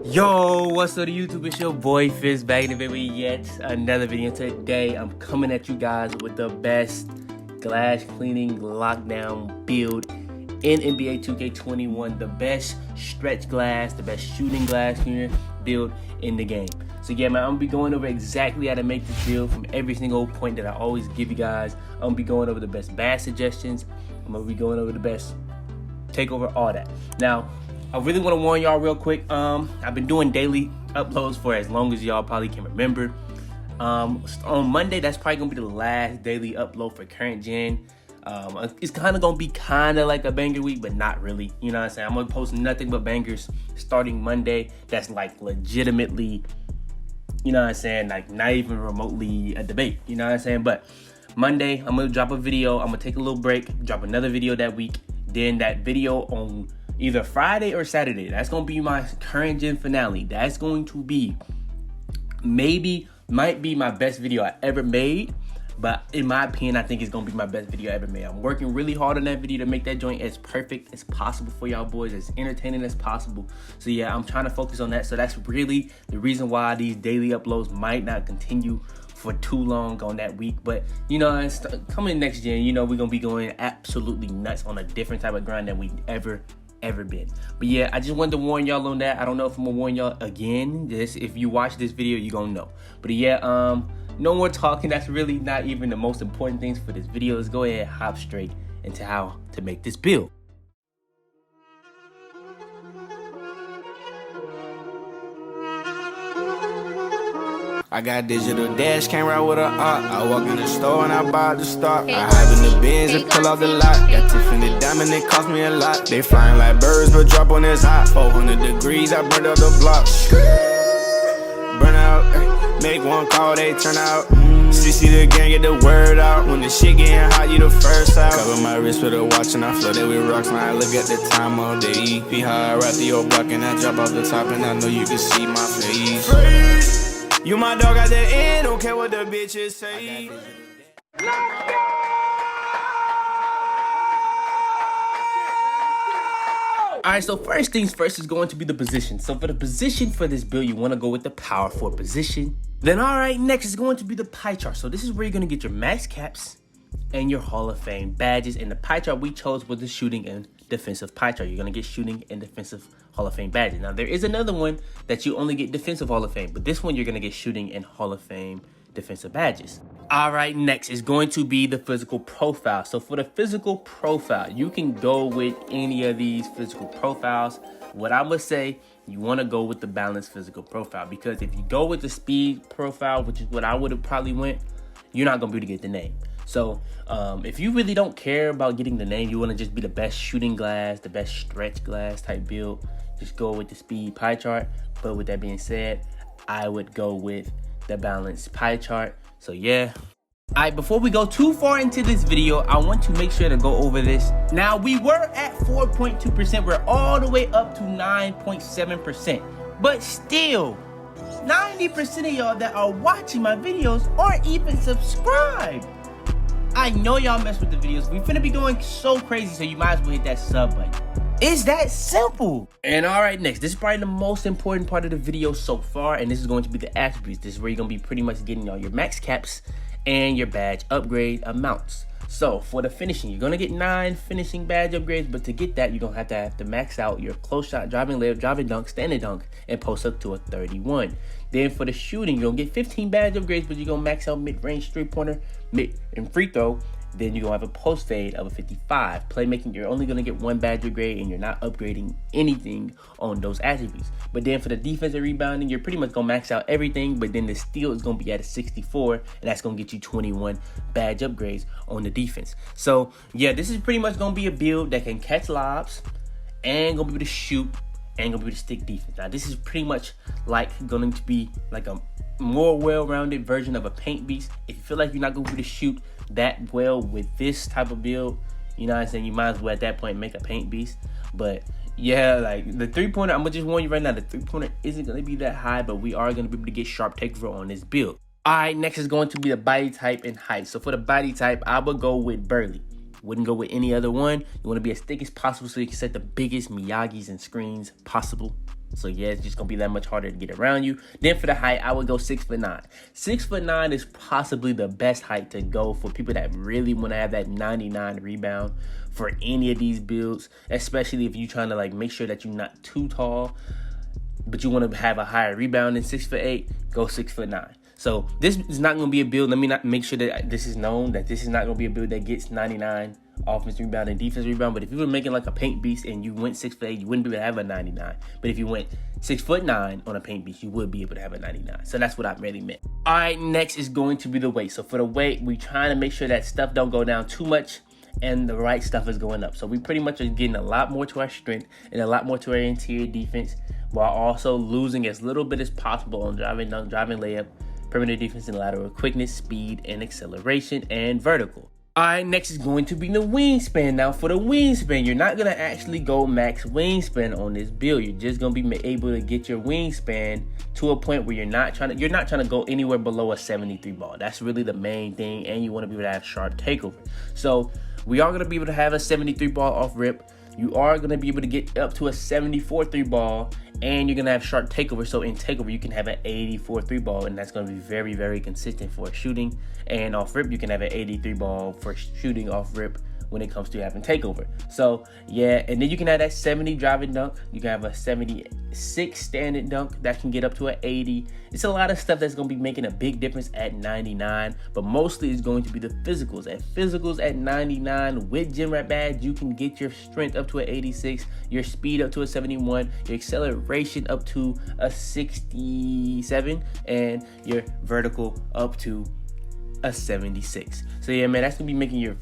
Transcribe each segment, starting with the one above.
Yo, what's up YouTube? It's your boy Fizz back in the video with yet another video. Today I'm coming at you guys with the best glass cleaning lockdown build in NBA 2K21. The best stretch glass, the best shooting glass cleaner build in the game. So yeah, man, I'm gonna be going over exactly how to make this build from every single point that I always give you guys. I'm gonna be going over the best badge suggestions. I'm gonna be going over the best takeover, all that. Now, I really want to warn y'all real quick. I've been doing daily uploads for as long as y'all probably can remember. On Monday, that's probably gonna be the last daily upload for current gen. It's kind of gonna be kind of like a banger week, but not really. You know what I'm saying? I'm gonna post nothing but bangers starting Monday. That's like legitimately, you know what I'm saying? Like not even remotely a debate. You know what I'm saying? But Monday, I'm gonna drop a video. I'm gonna take a little break, drop another video that week. Then that video on either Friday or Saturday, that's gonna be my current gen finale. That's going to be might be my best video I ever made, but in my opinion, I think it's gonna be my best video I ever made. I'm working really hard on that video to make that joint as perfect as possible for y'all boys, as entertaining as possible. So yeah, I'm trying to focus on that. So that's really the reason why these daily uploads might not continue for too long on that week. But you know, it's coming next gen, you know, we're gonna be going absolutely nuts on a different type of grind than we ever been. But yeah, I just wanted to warn y'all on that. I don't know if I'm gonna warn y'all again. Just if you watch this video, you're gonna know. But yeah, no more talking. That's really not even the most important things for this video. Let's go ahead and hop straight into how to make this build. I got digital dash, can't ride with a op. I walk in the store and I buy the stock. I hide in the bins and pull out the lot. Got Tiffany diamond, it cost me a lot. They flying like birds, but drop on this hot. 400 degrees, I burned up the block. Burn out, make one call, they turn out. CC the gang, get the word out. When the shit getting hot, you the first out. Cover my wrist with a watch and I flood it with rocks. Now I look at the time all day. EP high, I rap the old block and I drop off the top. And I know you can see my face. You my dog at the end, don't care what the bitches say. Alright, so first things first is going to be the position. So for the position for this build, you want to go with the power forward position. Then alright, next is going to be the pie chart. So this is where you're going to get your max caps and your Hall of Fame badges. And the pie chart we chose was the shooting and defensive pie chart. You're going to get shooting and defensive Hall of Fame badges. Now there is another one that you only get defensive Hall of Fame, but this one you're going to get shooting and Hall of Fame defensive badges. All right, next is going to be the physical profile. So for the physical profile, you can go with any of these physical profiles. What I would say, you want to go with the balanced physical profile, because if you go with the speed profile, which is what I would have probably went, you're not going to be able to get the name. So if you really don't care about getting the name, you want to just be the best shooting glass, the best stretch glass type build, just go with the speed pie chart. But with that being said, I would go with the balanced pie chart. So yeah. All right, before we go too far into this video, I want to make sure to go over this. Now, we were at 4.2%. We're all the way up to 9.7%. But still, 90% of y'all that are watching my videos aren't even subscribed. I know y'all mess with the videos. We finna be going so crazy, so you might as well hit that sub button. It's that simple. And all right, next, this is probably the most important part of the video so far, and this is going to be the attributes. This is where you're gonna be pretty much getting all your max caps and your badge upgrade amounts. So for the finishing, you're gonna get 9 finishing badge upgrades, but to get that, you're gonna have to max out your close shot, driving layup, driving dunk, standing dunk, and post up to a 31. Then for the shooting, you're gonna get 15 badge upgrades, but you're gonna max out mid-range, three-pointer, mid and free throw. Then you're gonna have a post fade of a 55. Playmaking, you're only gonna get 1 badge upgrade, and you're not upgrading anything on those attributes. But then for the defensive rebounding, you're pretty much gonna max out everything, but then the steal is gonna be at a 64, and that's gonna get you 21 badge upgrades on the defense. So yeah, this is pretty much gonna be a build that can catch lobs and gonna be able to shoot and gonna be able to stick defense. Now this is pretty much like going to be like a more well-rounded version of a paint beast. If you feel like you're not gonna be able to shoot that well with this type of build, you know what I'm saying, you might as well at that point make a paint beast. But yeah, like the three-pointer, I'm gonna just warn you right now, the three-pointer isn't gonna be that high, but we are gonna be able to get sharp takeover on this build. All right, next is going to be the body type and height. So for the body type, I would go with Burley. Wouldn't go with any other one. You want to be as thick as possible so you can set the biggest Miyagi's and screens possible. So yeah, it's just gonna be that much harder to get around you. Then for the height, I would go 6'9". 6'9" is possibly the best height to go for people that really want to have that 99 rebound for any of these builds, especially if you're trying to like make sure that you're not too tall, but you want to have a higher rebound than 6'8", go 6'9". So this is not going to be a build. Let me not make sure that this is known, that this is not going to be a build that gets 99 offense rebound and defense rebound. But if you were making like a paint beast and you went 6'8", you wouldn't be able to have a 99. But if you went 6'9" on a paint beast, you would be able to have a 99. So that's what I really meant. All right, next is going to be the weight. So for the weight, we trying to make sure that stuff don't go down too much and the right stuff is going up. So we pretty much are getting a lot more to our strength and a lot more to our interior defense, while also losing as little bit as possible on driving dunk, driving layup, perimeter defense, and lateral quickness, speed, and acceleration, and vertical. All right, next is going to be the wingspan. Now, for the wingspan, you're not going to actually go max wingspan on this build. You're just going to be able to get your wingspan to a point where you're not trying to go anywhere below a 73 ball. That's really the main thing, and you want to be able to have sharp takeover. So we are going to be able to have a 73 ball off rip. You are going to be able to get up to a 74 3 ball, and you're going to have sharp takeover. So in takeover, you can have an 84 3 ball, and that's going to be very, very consistent for shooting. And off rip, you can have an 83 ball for shooting off rip when it comes to having takeover. So yeah, and then you can have that 70 driving dunk. You can have a 76 standing dunk that can get up to an 80. It's a lot of stuff that's going to be making a big difference at 99, but mostly it's going to be the physicals. At physicals at 99 with gym rat badge, you can get your strength up to an 86, your speed up to a 71, your acceleration up to a 67, and your vertical up to a 76. So yeah, man, that's going to be making your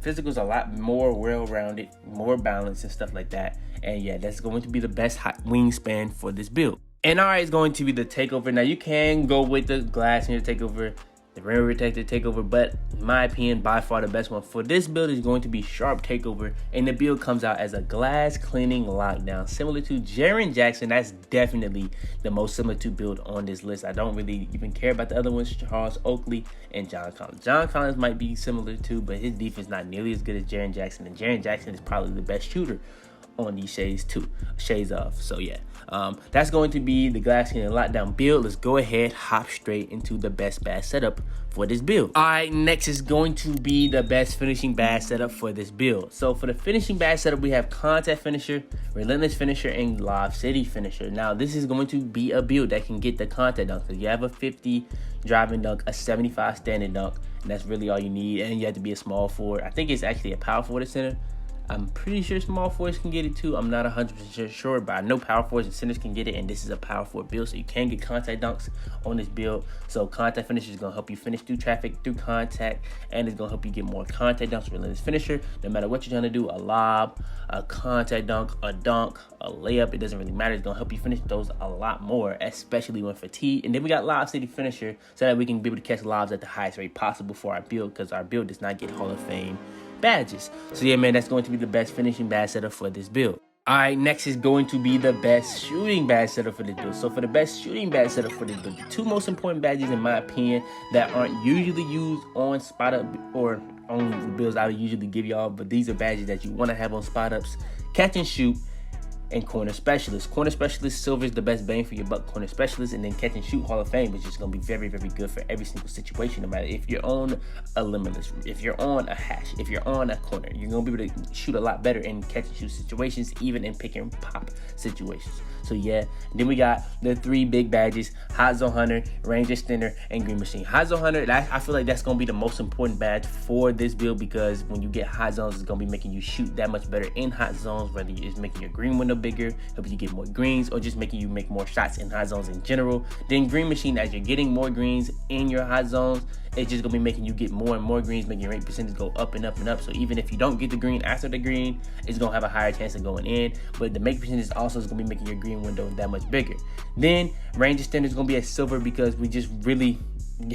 physicals a lot more well-rounded, more balanced, and stuff like that. And yeah, that's going to be the best wingspan for this build. And all right, it's going to be the takeover. Now you can go with the glass in your takeover, the rim protector takeover, but in my opinion, by far the best one for this build is going to be sharp takeover. And the build comes out as a glass cleaning lockdown, similar to Jaren Jackson. That's definitely the most similar to build on this list. I don't really even care about the other ones, Charles Oakley and John Collins. John Collins might be similar too, but his defense not nearly as good as Jaren Jackson, and Jaren Jackson is probably the best shooter on these shades of. So yeah, that's going to be the glass cleaning lockdown build. Let's go ahead, hop straight into the best badge setup for this build. All right, next is going to be the best finishing badge setup for this build. So for the finishing badge setup, we have contact finisher, relentless finisher, and lob city finisher. Now this is going to be a build that can get the contact dunk. So you have a 50 driving dunk, a 75 standing dunk, and that's really all you need. And you have to be a small forward. I think it's actually a power forward center. I'm pretty sure small forwards can get it too. I'm not 100% sure, but I know power forwards and centers can get it, and this is a power forward build, so you can get contact dunks on this build. So contact finisher is going to help you finish through traffic, through contact, and it's going to help you get more contact dunks. Relentless finisher, no matter what you're trying to do, a lob, a contact dunk, a layup, it doesn't really matter. It's going to help you finish those a lot more, especially when fatigued. And then we got lob city finisher, so that we can be able to catch lobs at the highest rate possible for our build, because our build does not get Hall of Fame badges. So yeah, man, that's going to be the best finishing badge setup for this build. All right, next is going to be the best shooting badge setup for this build. So for the best shooting badge setup for this build, the two most important badges in my opinion that aren't usually used on spot up or on the builds I would usually give y'all, but these are badges that you want to have on spot ups: catch and shoot, and corner specialist. Corner specialist, silver is the best bang for your buck corner specialist, and then catch and shoot Hall of Fame, which is going to be very, very good for every single situation, no matter if you're on a limitless, if you're on a hash, if you're on a corner, you're going to be able to shoot a lot better in catch and shoot situations, even in pick and pop situations. So yeah, then we got the three big badges: Hot Zone Hunter, Range Extender, and Green Machine. Hot Zone Hunter, I feel like that's going to be the most important badge for this build, because when you get hot zones, it's going to be making you shoot that much better in hot zones, whether it's making your green window bigger, helping you get more greens, or just making you make more shots in hot zones in general. Then Green Machine, as you're getting more greens in your hot zones, it's just going to be making you get more and more greens, making your rate percentage go up and up and up. So even if you don't get the green after the green, it's going to have a higher chance of going in. But the make percentage also is going to be making your green window that much bigger. Then Range Extender is going to be a silver, because we just really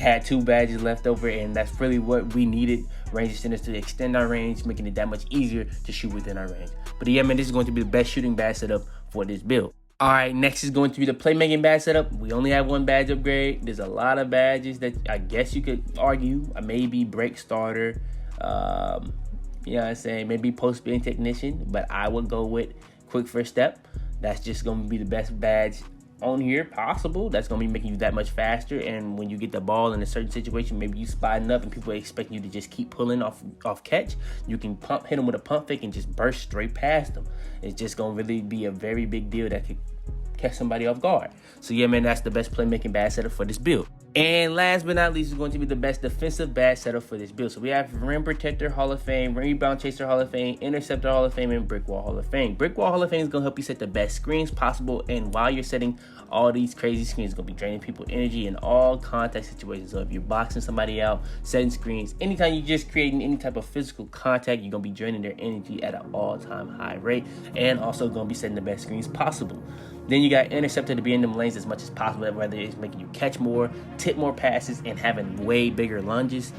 had two badges left over, and that's really what we needed. Range Extenders to extend our range, making it that much easier to shoot within our range. But yeah, man, this is going to be the best shooting badge setup for this build. All right, next is going to be the playmaking badge setup. We only have one badge upgrade. There's a lot of badges that I guess you could argue. Maybe break starter, you know what I'm saying? Maybe post spin technician, but I would go with quick first step. That's just gonna be the best badge on here possible. That's gonna be making you that much faster. And when you get the ball in a certain situation, maybe you spotting up and people are expecting you to just keep pulling off catch, you can hit them with a pump fake and just burst straight past them. It's just gonna really be a very big deal that could catch somebody off guard. So yeah, man, that's the best playmaking badge setup for this build. And last but not least is going to be the best defensive badge setup for this build. So we have Rim Protector Hall of Fame, Rebound Chaser Hall of Fame, Interceptor Hall of Fame, and Brick Wall Hall of Fame. Brick Wall Hall of Fame is going to help you set the best screens possible. And while you're setting all these crazy screens, it's going to be draining people energy in all contact situations. So if you're boxing somebody out, setting screens, anytime you're just creating any type of physical contact, you're going to be draining their energy at an all-time high rate. And also going to be setting the best screens possible. Then you got Interceptor to be in them lanes as much as possible, whether it's making you catch more, tip more passes, and having way bigger lunges.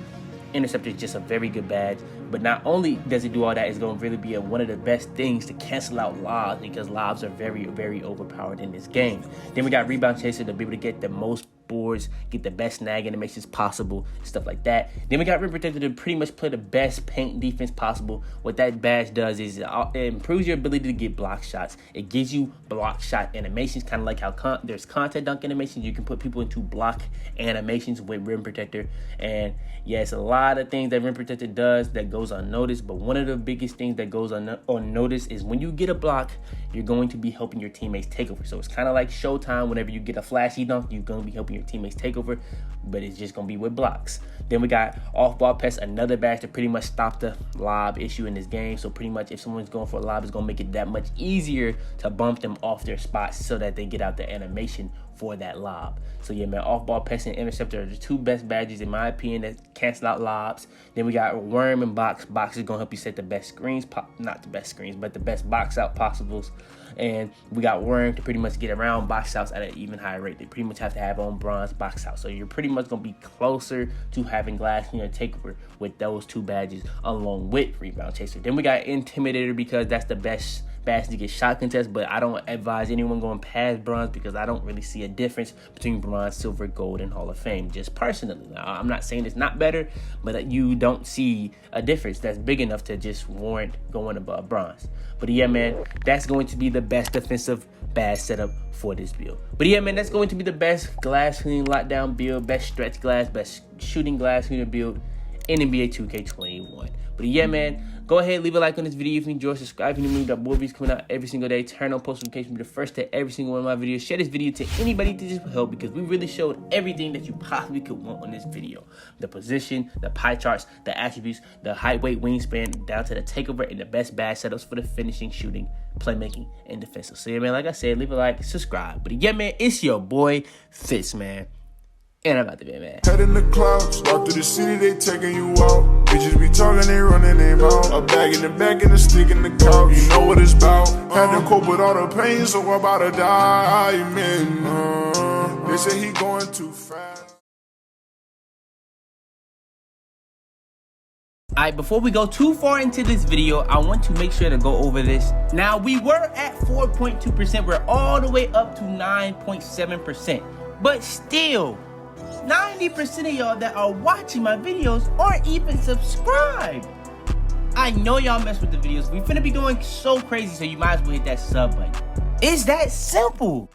Interceptor is just a very good badge. But not only does it do all that, it's going to really be one of the best things to cancel out lobs, because lobs are very, very overpowered in this game. Then we got Rebound Chaser to be able to get the most boards, get the best snag animations possible, stuff like that. Then we got Rim Protector to pretty much play the best paint defense possible. What that badge does is it improves your ability to get block shots. It gives you block shot animations, kind of like how there's contact dunk animations. You can put people into block animations with Rim Protector. And yes, a lot of things that Rim Protector does that goes unnoticed, but one of the biggest things that goes unnoticed is when you get a block, you're going to be helping your teammates take over. So it's kind of like Showtime. Whenever you get a flashy dunk, you're going to be helping your teammates take over, but it's just going to be with blocks. Then we got Off-Ball Pest, another badge to pretty much stop the lob issue in this game. So pretty much if someone's going for a lob, it's going to make it that much easier to bump them off their spots so that they get out the animation for that lob. So yeah, man, Off-Ball Pest and Interceptor are the two best badges in my opinion that cancel out lobs. Then we got Worm and Box. Box is going to help you set the best screens, not the best screens, but the best box out possibles. And we got Worm to pretty much get around box outs at an even higher rate. They pretty much have to have on bronze box out. So you're pretty much going to be closer to having Glass Cleaner Takeover with those two badges along with Rebound Chaser. Then we got Intimidator because that's the best badge to get shot contest, but I don't advise anyone going past bronze because I don't really see a difference between bronze, silver, gold, and Hall of Fame, just personally. Now, I'm not saying it's not better, but you don't see a difference that's big enough to just warrant going above bronze. But yeah, man, that's going to be the best defensive badge setup for this build. But yeah, man, that's going to be the best glass cleaning lockdown build, best stretch glass, best shooting glass cleaner build in NBA 2K21. But yeah, man, go ahead, leave a like on this video if you enjoy, subscribe if you're new. Got more videos coming out every single day. Turn on post notifications to be the first to every single one of my videos. Share this video to anybody that this will help, because we really showed everything that you possibly could want on this video. The position, the pie charts, the attributes, the height, weight, wingspan, down to the takeover, and the best badge setups for the finishing, shooting, playmaking, and defensive. So yeah, man, like I said, leave a like, subscribe. But yeah, man, it's your boy Fitz, man. And I'm about to be, man. Head in the clouds, walk through the city, they taking you out. Bitches be talking, they running their mouth. A bag in the back and a stick in the couch. You know what it's about. Had to cope with all the pain, so I'm about to die, man. They say he going too fast. Alright, before we go too far into this video, I want to make sure to go over this. Now, we were at 4.2%. We're all the way up to 9.7%. But still, 90% of y'all that are watching my videos aren't even subscribed. I know y'all mess with the videos. We finna be going so crazy, so you might as well hit that sub button. It's that simple.